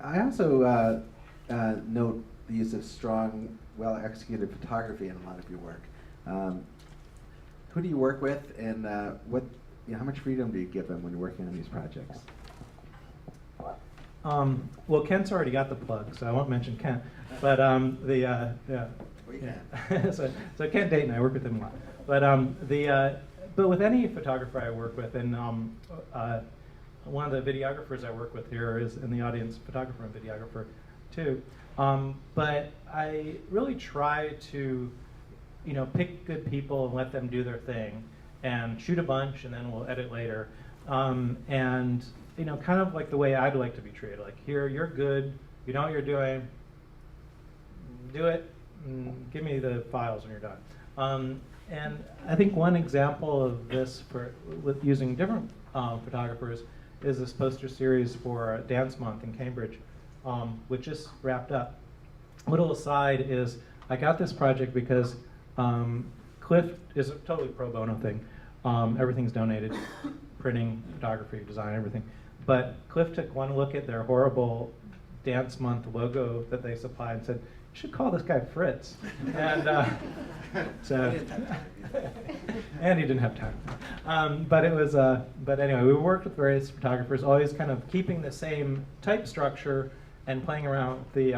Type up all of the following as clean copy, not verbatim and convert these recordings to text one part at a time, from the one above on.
I also note the use of strong, well-executed photography in a lot of your work. Who do you work with, and how much freedom do you give them when you're working on these projects? Well, Kent's already got the plug, so I won't mention Kent. But so Kent Dayton, I work with him a lot. But with any photographer I work with, and one of the videographers I work with here is in the audience, photographer and videographer too. But I really try to, pick good people and let them do their thing, and shoot a bunch, and then we'll edit later. And kind of like the way I'd like to be treated. Like, here, you're good, you know what you're doing, do it, and give me the files when you're done. And I think one example of this with using different photographers is this poster series for Dance Month in Cambridge, which just wrapped up. Little aside is, I got this project because Clif is a totally pro bono thing. Everything's donated, printing, photography, design, everything. But Clif took one look at their horrible Dance Month logo that they supply and said, you should call this guy Fritz. And and he didn't have time. But anyway, we worked with various photographers, always kind of keeping the same type structure and playing around with the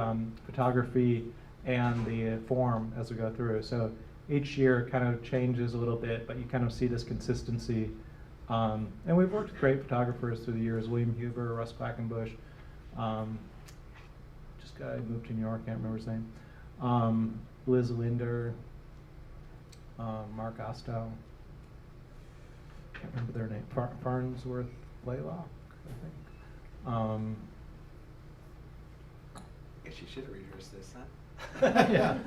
photography and the form as we go through. So each year kind of changes a little bit, but you kind of see this consistency. And we've worked with great photographers through the years: William Huber, Russ Quackenbush. Just guy moved to New York, can't remember his name. Liz Linder, Mark Ostow. Can't remember their name. Farnsworth Blaylock, I think. Guess you should have rehearsed this, huh? Yeah.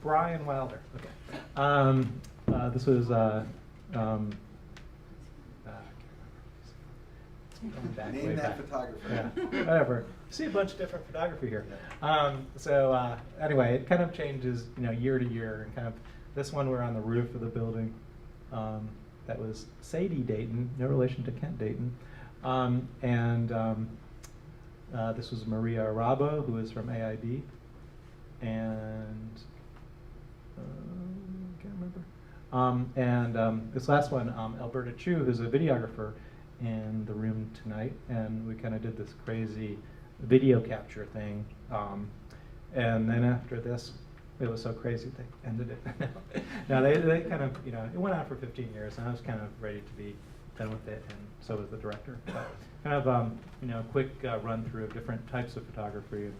Brian Wilder. Okay. This was. Name that photographer. Yeah, whatever. See a bunch of different photography here. Anyway, it kind of changes, year to year. And kind of this one, we're on the roof of the building. That was Sadie Dayton, no relation to Kent Dayton. This was Maria Arabo, who is from AIB, and can't remember. This last one, Alberta Chu, who's a videographer in the room tonight, and we kind of did this crazy video capture thing. And then after this, it was so crazy they ended it. Now they kind of, it went on for 15 years, and I was kind of ready to be done with it, and so was the director. But kind of, quick run through of different types of photography.